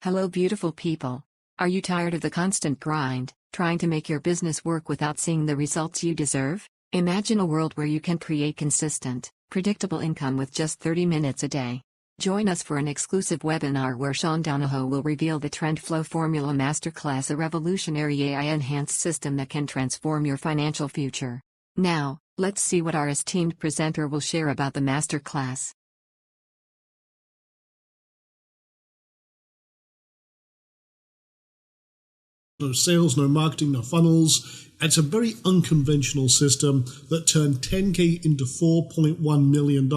Hello, beautiful people. Are you tired of the constant grind, trying to make your business work without seeing the results you deserve? Imagine a world where you can create consistent, predictable income with just 30 minutes a day. Join us for an exclusive webinar where Sean Donahoe will reveal the TrendFlow Formula Masterclass, a revolutionary AI-enhanced system that can transform your financial future. Now, let's see what our esteemed presenter will share about the Masterclass. No sales, no marketing, no funnels. It's a very unconventional system that turned 10K into $4.1 million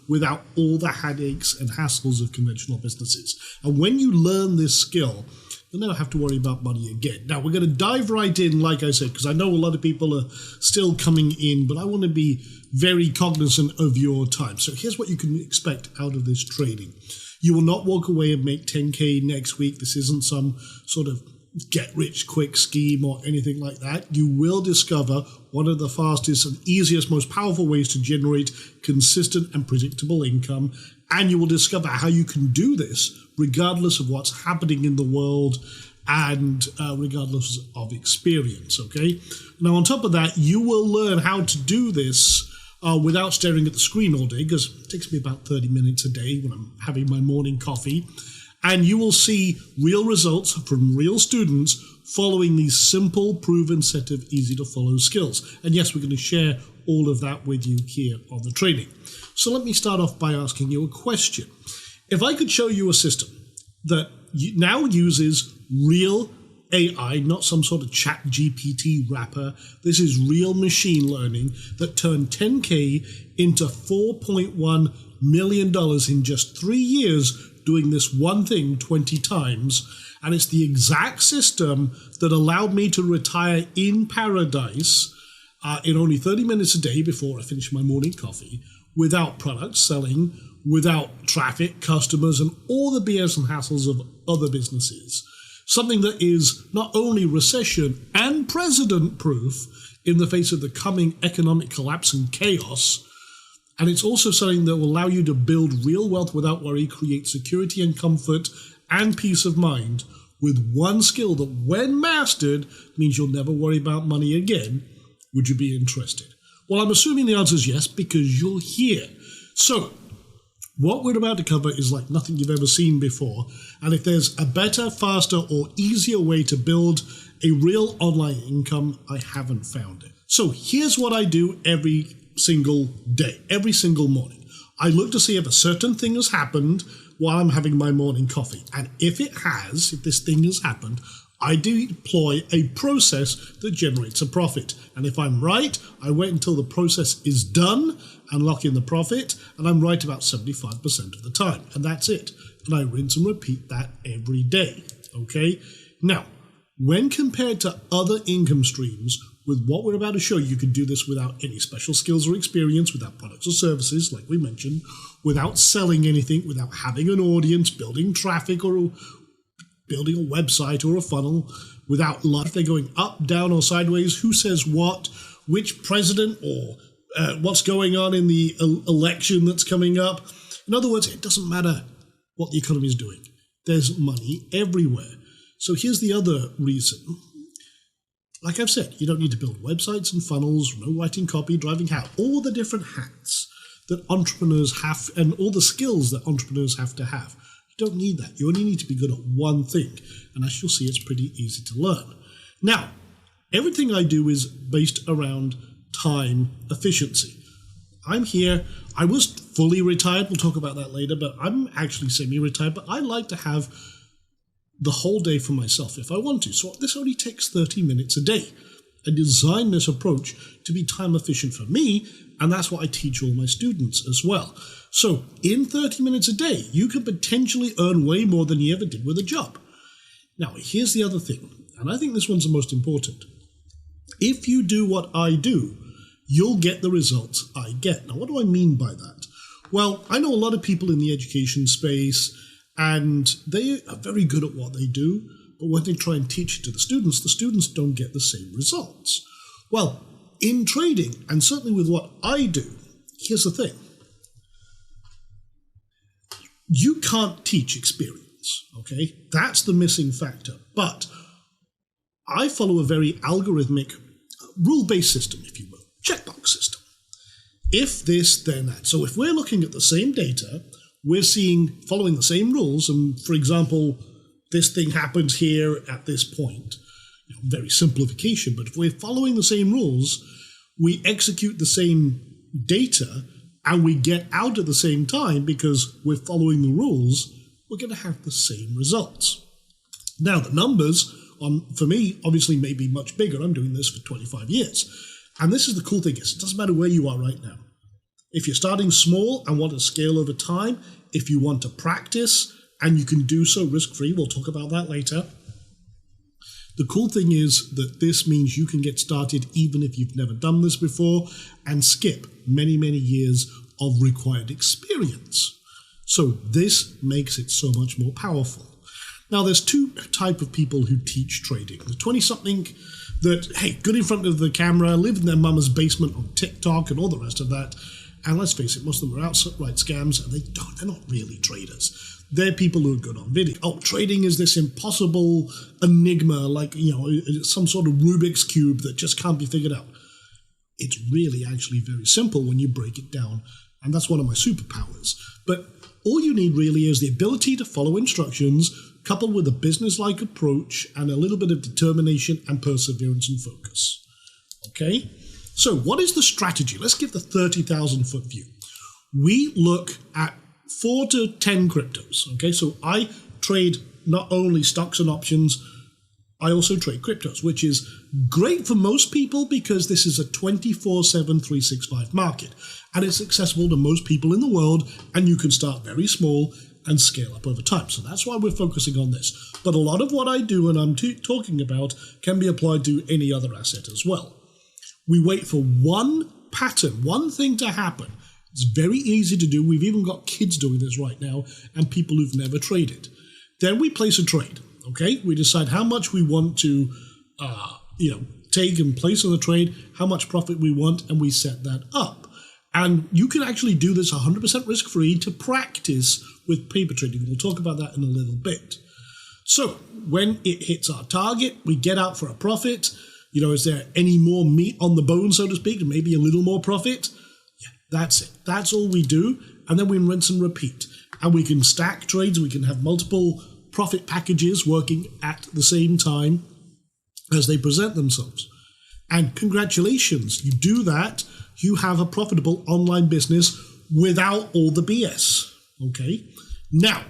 without all the headaches and hassles of conventional businesses. And when you learn this skill, you'll never have to worry about money again. Now, we're going to dive right in, like I said, because I know a lot of people are still coming in, but I want to be very cognizant of your time. So here's what you can expect out of this trading. You will not walk away and make 10K next week. This isn't some sort of get-rich-quick scheme or anything like that. You will discover one of the fastest and easiest, most powerful ways to generate consistent and predictable income, and you will discover how you can do this regardless of what's happening in the world and regardless of experience, okay? Now, on top of that, you will learn how to do this without staring at the screen all day, because it takes me about 30 minutes a day when I'm having my morning coffee. And you will see real results from real students following these simple, proven set of easy-to-follow skills. And yes, we're going to share all of that with you here on the training. So let me start off by asking you a question. If I could show you a system that now uses real AI, not some sort of chat GPT wrapper, this is real machine learning that turned 10K into $4.1 million in just 3 years, doing this one thing 20 times, and it's the exact system that allowed me to retire in paradise in only 30 minutes a day before I finish my morning coffee, without product selling, without traffic, customers, and all the BS and hassles of other businesses. Something that is not only recession and president-proof in the face of the coming economic collapse and chaos, and it's also something that will allow you to build real wealth without worry, create security and comfort and peace of mind with one skill that, when mastered, means you'll never worry about money again. Would you be interested? Well, I'm assuming the answer is yes, because you're here. So, what we're about to cover is like nothing you've ever seen before. And if there's a better, faster, or easier way to build a real online income, I haven't found it. So here's what I do every single day, every single morning. I look to see if a certain thing has happened while I'm having my morning coffee. And if it has, if this thing has happened, I deploy a process that generates a profit. And if I'm right, I wait until the process is done and lock in the profit. And I'm right about 75% of the time. And that's it. And I rinse and repeat that every day. Okay? Now, when compared to other income streams, with what we're about to show you, you can do this without any special skills or experience, without products or services, like we mentioned, without selling anything, without having an audience, building traffic, or building a website or a funnel, without life, they're going up, down, or sideways, who says what, which president, or what's going on in the election that's coming up. In other words, it doesn't matter what the economy is doing. There's money everywhere. So here's the other reason. Like I've said, you don't need to build websites and funnels, no writing copy, driving how, all the different hats that entrepreneurs have and all the skills that entrepreneurs have to have. You don't need that. You only need to be good at one thing. And as you'll see, it's pretty easy to learn. Now, everything I do is based around time efficiency. I'm here. I was fully retired. We'll talk about that later, but I'm actually semi-retired, but I like to have the whole day for myself if I want to. So this only takes 30 minutes a day. I designed this approach to be time efficient for me, and that's what I teach all my students as well. So in 30 minutes a day, you can potentially earn way more than you ever did with a job. Now, here's the other thing, and I think this one's the most important. If you do what I do, you'll get the results I get. Now, what do I mean by that? Well, I know a lot of people in the education space, and they are very good at what they do, but when they try and teach it to the students don't get the same results. Well, in trading, and certainly with what I do, here's the thing. You can't teach experience. experience. Okay, that's the missing factor. But I follow a very algorithmic, rule-based system, if you will, checkbox system. If this, then that. So if we're looking at the same data, we're following the same rules, and for example, this thing happens here at this point. Very simplification, but if we're following the same rules, we execute the same data, and we get out at the same time because we're following the rules, we're going to have the same results. Now, the numbers, for me, obviously may be much bigger. I'm doing this for 25 years. And this is the cool thing, is it doesn't matter where you are right now. If you're starting small and want to scale over time, if you want to practice, and you can do so risk-free, we'll talk about that later. The cool thing is that this means you can get started even if you've never done this before and skip many, many years of required experience. So this makes it so much more powerful. Now, there's two types of people who teach trading. The 20-something that, hey, good in front of the camera, live in their mama's basement on TikTok and all the rest of that. And let's face it, most of them are outright scams, and they're not really traders. They're people who are good on video. Oh, trading is this impossible enigma, like, some sort of Rubik's Cube that just can't be figured out. It's really actually very simple when you break it down, and that's one of my superpowers. But all you need really is the ability to follow instructions, coupled with a business-like approach and a little bit of determination and perseverance and focus. Okay? So what is the strategy? Let's give the 30,000-foot view. We look at 4 to 10 cryptos. Okay, so I trade not only stocks and options, I also trade cryptos, which is great for most people because this is a 24/7, 365 market, and it's accessible to most people in the world, and you can start very small and scale up over time. So that's why we're focusing on this. But a lot of what I do and I'm talking about can be applied to any other asset as well. We wait for one pattern, one thing to happen. It's very easy to do. We've even got kids doing this right now and people who've never traded. Then we place a trade, okay? We decide how much we want to, take and place on the trade, how much profit we want, and we set that up. And you can actually do this 100% risk-free to practice with paper trading. We'll talk about that in a little bit. So when it hits our target, we get out for a profit. Is there any more meat on the bone, so to speak, and maybe a little more profit? Yeah, that's it. That's all we do. And then we rinse and repeat. And we can stack trades. We can have multiple profit packages working at the same time as they present themselves. And congratulations, you do that. You have a profitable online business without all the BS. Okay? Now,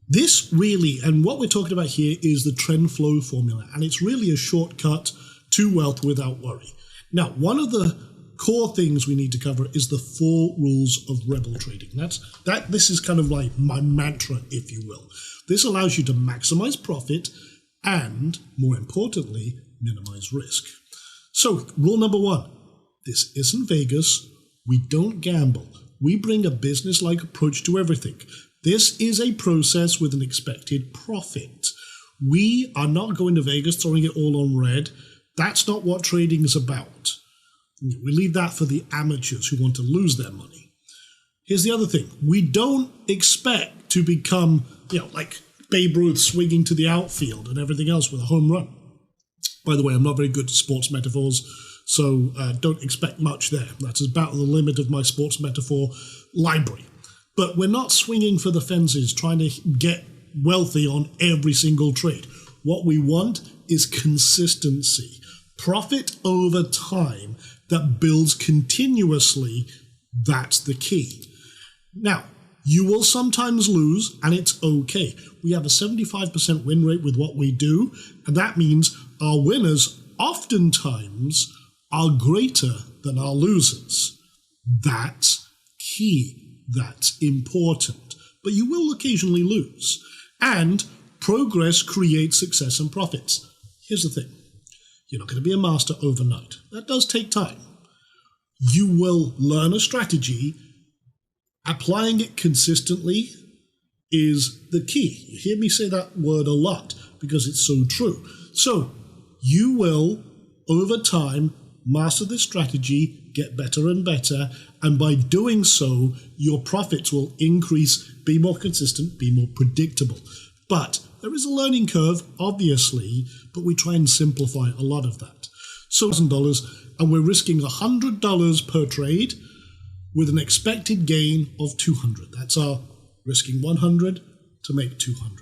this really, and what we're talking about here is the TrendFlow Formula, and it's really a shortcut to wealth without worry. Now, one of the core things we need to cover is the 4 rules of rebel trading. This is kind of like my mantra, if you will. This allows you to maximize profit and, more importantly, minimize risk. So, rule number 1, this isn't Vegas. We don't gamble. We bring a business-like approach to everything. This is a process with an expected profit. We are not going to Vegas throwing it all on red. That's not what trading is about. We leave that for the amateurs who want to lose their money. Here's the other thing. We don't expect to become, like Babe Ruth swinging to the outfield and everything else with a home run. By the way, I'm not very good at sports metaphors, so don't expect much there. That's about the limit of my sports metaphor library. But we're not swinging for the fences, trying to get wealthy on every single trade. What we want is consistency. Profit over time that builds continuously. That's the key. Now, you will sometimes lose, and it's okay. We have a 75% win rate with what we do, and that means our winners oftentimes are greater than our losers. That's key. That's important. But you will occasionally lose. And progress creates success and profits. Here's the thing. You're not going to be a master overnight. That does take time. You will learn a strategy. Applying it consistently is the key. You hear me say that word a lot because it's so true. So you will, over time, master this strategy, get better and better. And by doing so, your profits will increase, be more consistent, be more predictable. But there is a learning curve, obviously, but we try and simplify a lot of that. So $1,000, and we're risking $100 per trade with an expected gain of 200. That's our risking 100 to make 200.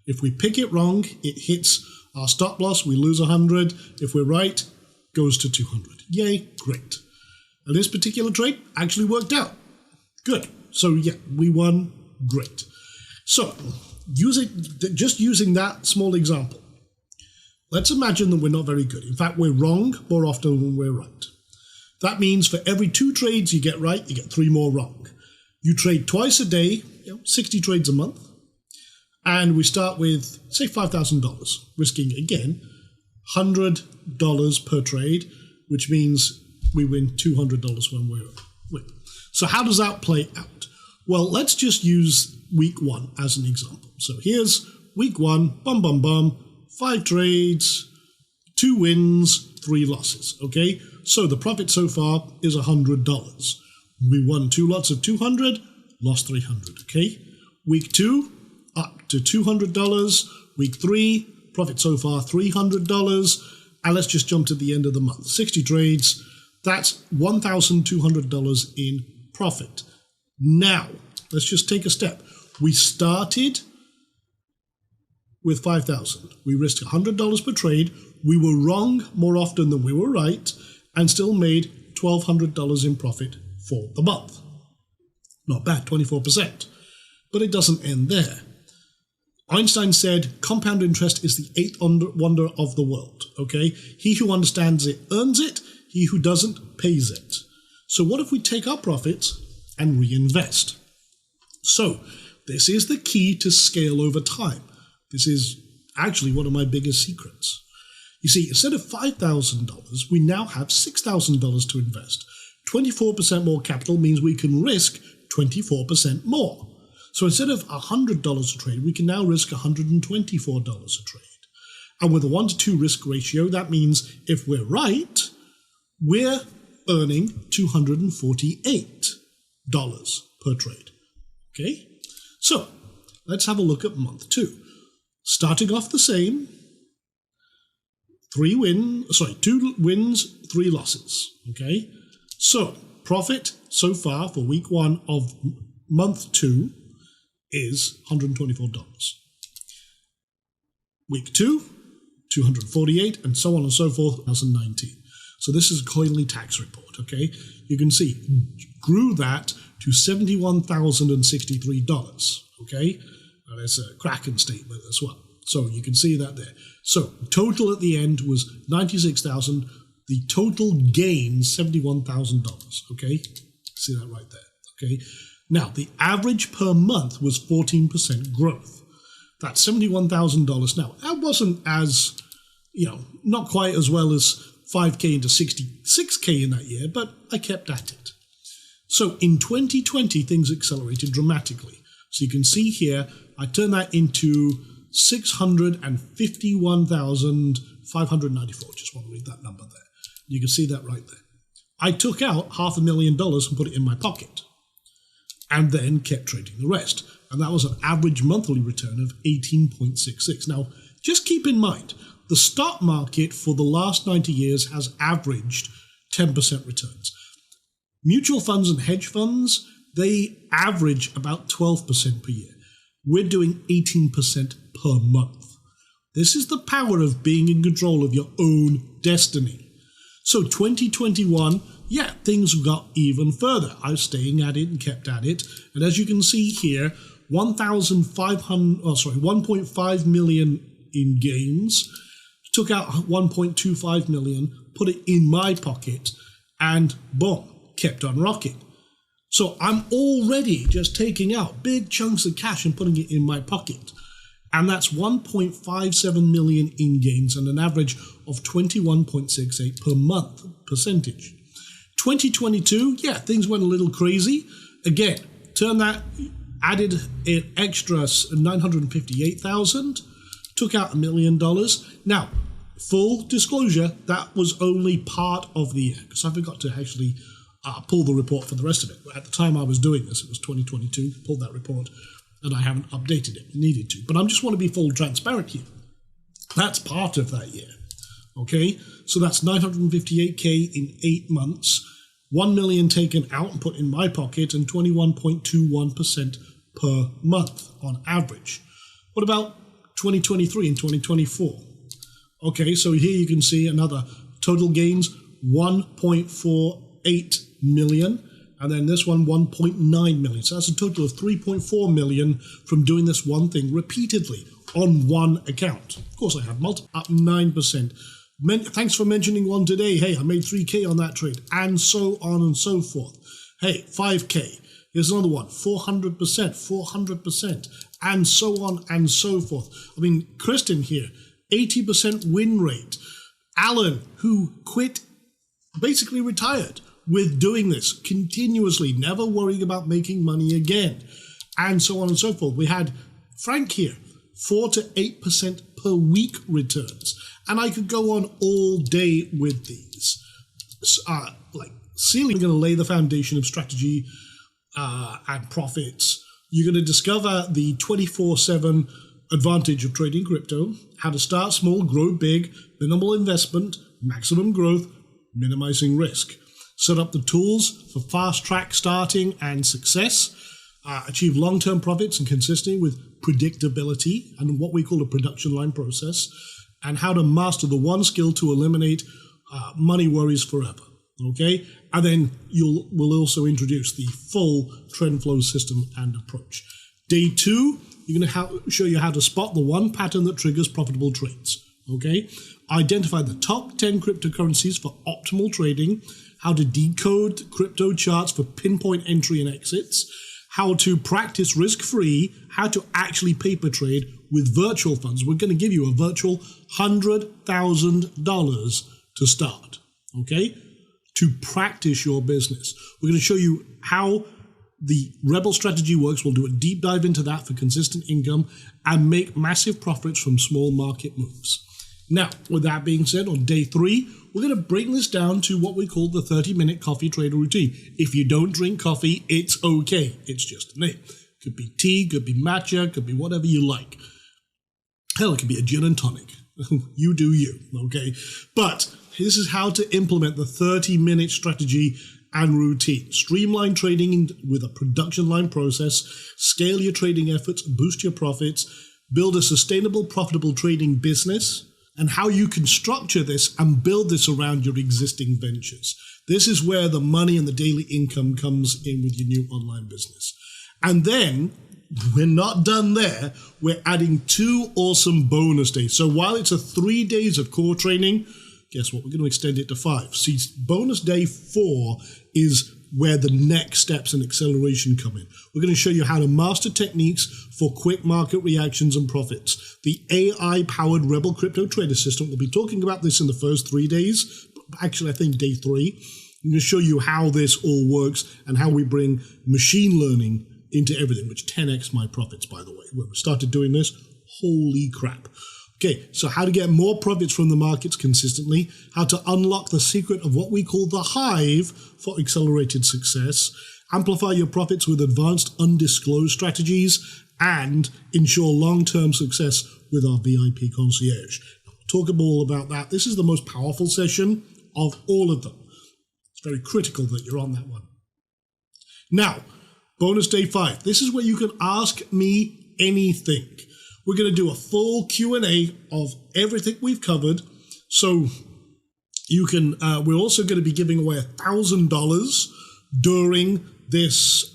If we pick it wrong, it hits our stop loss, we lose 100. If we're right, goes to 200. Yay, great. And this particular trade actually worked out. Good. So yeah, we won, great. So just using that small example, let's imagine that we're not very good. In fact, we're wrong more often than we're right. That means for every 2 trades you get right, you get 3 more wrong. You trade twice a day, 60 trades a month, and we start with, say, $5,000, risking, again, $100 per trade, which means we win $200 when we win. So how does that play out? Well, let's just use week 1 as an example. So here's week 1, 5 trades, 2 wins, 3 losses, okay? So the profit so far is $100. We won 2 lots of 200, lost 300, okay? Week 2, up to $200. Week 3, profit so far $300. And let's just jump to the end of the month. 60 trades, that's $1,200 in profit. Now, let's just take a step. We started with 5,000. We risked $100 per trade. We were wrong more often than we were right, and still made $1,200 in profit for the month. Not bad, 24%. But it doesn't end there. Einstein said, compound interest is the 8th wonder of the world, okay? He who understands it earns it, he who doesn't pays it. So what if we take our profits and reinvest? So this is the key to scale over time. This is actually one of my biggest secrets. You see, instead of $5,000, we now have $6,000 to invest. 24% more capital means we can risk 24% more. So instead of $100 a trade, we can now risk $124 a trade. And with a 1 to 2 risk ratio, that means if we're right, we're earning $248 per trade. Okay? So let's have a look at month 2. Starting off the same, 2 wins, 3 losses. Okay? So profit so far for week 1 of month 2 is $124. Week 2, $248, and so on and so forth, 2019. So this is a quarterly tax report, okay? You can see, grew that to $71,063, okay? And it's a Kraken statement as well. So you can see that there. So total at the end was $96,000. The total gain, $71,000, okay? See that right there, okay? Now, the average per month was 14% growth. That's $71,000. Now, that wasn't as, not quite as well as 5K into 66K in that year, but I kept at it. So in 2020, things accelerated dramatically. So you can see here, I turned that into $651,594. Just want to read that number there. You can see that right there. I took out $500,000 and put it in my pocket, and then kept trading the rest. And that was an average monthly return of 18.66. Now, just keep in mind, the stock market for the last 90 years has averaged 10% returns. Mutual funds and hedge funds, they average about 12% per year. We're doing 18% per month. This is the power of being in control of your own destiny. So 2021, things got even further. I was staying at it and kept at it. And as you can see here, 1.5 million in gains, took out 1.25 million, put it in my pocket, and boom, kept on rocking. So I'm already just taking out big chunks of cash and putting it in my pocket. And that's 1.57 million in gains and an average of 21.68 per month percentage. 2022, things went a little crazy. Again, added an extra 958,000, took out $1 million. Now, full disclosure, that was only part of the year, because I forgot to actually pull the report for the rest of it. At the time I was doing this, it was 2022, pulled that report, and I haven't updated it. Needed to. But I just want to be full transparent here. That's part of that year. Okay? So that's 958K in 8 months, 1 million taken out and put in my pocket, and 21.21% per month on average. What about 2023 and 2024? Okay, so here you can see another total gains, 1.48 million, and then this one 1.9 million. So that's a total of 3.4 million from doing this one thing repeatedly on one account. Of course, I have multiple, up 9%. Thanks for mentioning one today. Hey, I made 3K on that trade, and so on and so forth. Hey, 5K. Here's another one, 400%, 400%, and so on and so forth. I mean, Kristen here, 80% win rate. Alan, who quit, basically retired with doing this continuously, never worrying about making money again, and so on and so forth. We had Frank here, 4 to 8% per week returns. And I could go on all day with these. Like, Celia, going to lay the foundation of strategy and profits. You're going to discover the 24/7 advantage of trading crypto, how to start small, grow big, minimal investment, maximum growth, minimizing risk. Set up the tools for fast-track starting and success. Achieve long-term profits and consistency with predictability and what we call a production line process, and how to master the one skill to eliminate money worries forever. Okay, and then we'll also introduce the full TrendFlow system and approach. Day 2, you're going to show you how to spot the one pattern that triggers profitable trades. Okay, identify the top 10 cryptocurrencies for optimal trading, how to decode crypto charts for pinpoint entry and exits, how to practice risk-free, how to actually paper trade with virtual funds. We're going to give you a virtual $100,000 to start, okay, to practice your business. We're going to show you how the Rebel strategy works. We'll do a deep dive into that for consistent income and make massive profits from small market moves. Now, with that being said, on day 3, we're going to bring this down to what we call the 30-minute coffee trader routine. If you don't drink coffee, it's okay. It's just a name. Could be tea, could be matcha, could be whatever you like. Hell, it could be a gin and tonic. You do you, okay? But this is how to implement the 30-minute strategy and routine. Streamline trading with a production line process, scale your trading efforts, boost your profits, build a sustainable, profitable trading business, and how you can structure this and build this around your existing ventures. This is where the money and the daily income comes in with your new online business. And then, we're not done there. We're adding 2 awesome bonus days. So while it's 3 days of core training, guess what? We're going to extend it to 5. See, bonus day 4 is where the next steps and acceleration come in. We're going to show you how to master techniques for quick market reactions and profits. The AI-powered Rebel Crypto Trader System, we'll be talking about this in the first 3 days. Actually, I think day 3. I'm going to show you how this all works and how we bring machine learning into everything, which 10x my profits, by the way. When we started doing this, holy crap. Okay, so how to get more profits from the markets consistently, how to unlock the secret of what we call the hive for accelerated success, amplify your profits with advanced undisclosed strategies, and ensure long-term success with our VIP concierge. We'll talk all about that. This is the most powerful session of all of them. It's very critical that you're on that one. Now, bonus day 5. This is where you can ask me anything. We're going to do a full Q&A of everything we've covered. So you can, we're also going to be giving away $1,000 during this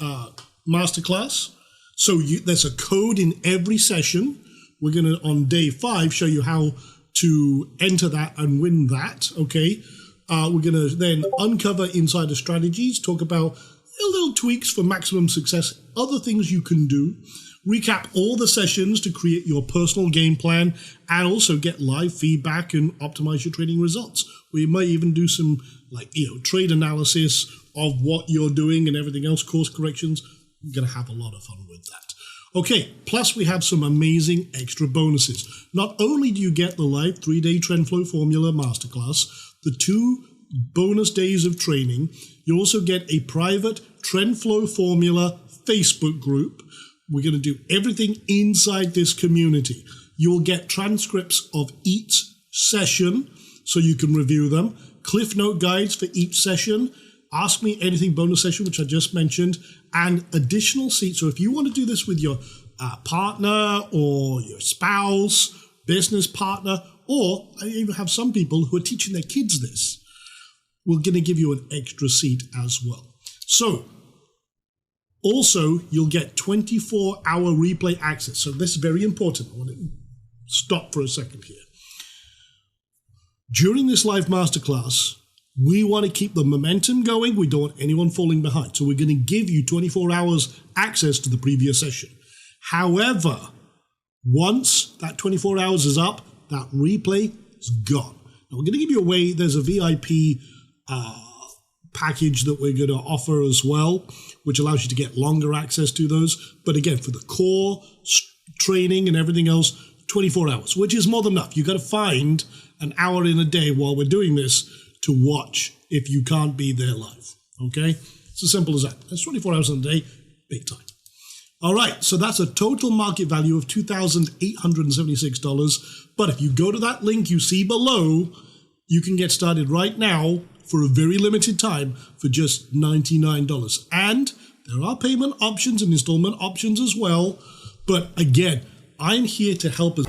masterclass. So there's a code in every session. We're going to, on day 5, show you how to enter that and win that, okay? We're going to then uncover insider strategies, talk about little tweaks for maximum success, other things you can do, recap all the sessions to create your personal game plan, and also get live feedback and optimize your trading results. We might even do some trade analysis of what you're doing and everything else, course corrections. We're going to have a lot of fun with that. Okay, plus we have some amazing extra bonuses. Not only do you get the live 3-day TrendFlow Formula Masterclass, the 2 bonus days of training. You also get a private TrendFlow Formula Facebook group. We're going to do everything inside this community. You'll get transcripts of each session so you can review them, cliff note guides for each session, Ask Me Anything bonus session, which I just mentioned, and additional seats. So if you want to do this with your partner or your spouse, business partner, or I even have some people who are teaching their kids this, we're going to give you an extra seat as well. So also, you'll get 24-hour replay access. So this is very important. I want to stop for a second here. During this live masterclass, we want to keep the momentum going. We don't want anyone falling behind. So we're going to give you 24 hours access to the previous session. However, once that 24 hours is up, that replay is gone. Now we're going to give you away. There's a VIP package that we're going to offer as well, which allows you to get longer access to those. But again, for the core training and everything else, 24 hours, which is more than enough. You've got to find an hour in a day while we're doing this to watch if you can't be there live. Okay? It's as simple as that. That's 24 hours in a day, big time. All right, so that's a total market value of $2,876. But if you go to that link you see below, you can get started right now for a very limited time for just $99. And there are payment options and installment options as well. But again, I'm here to help us.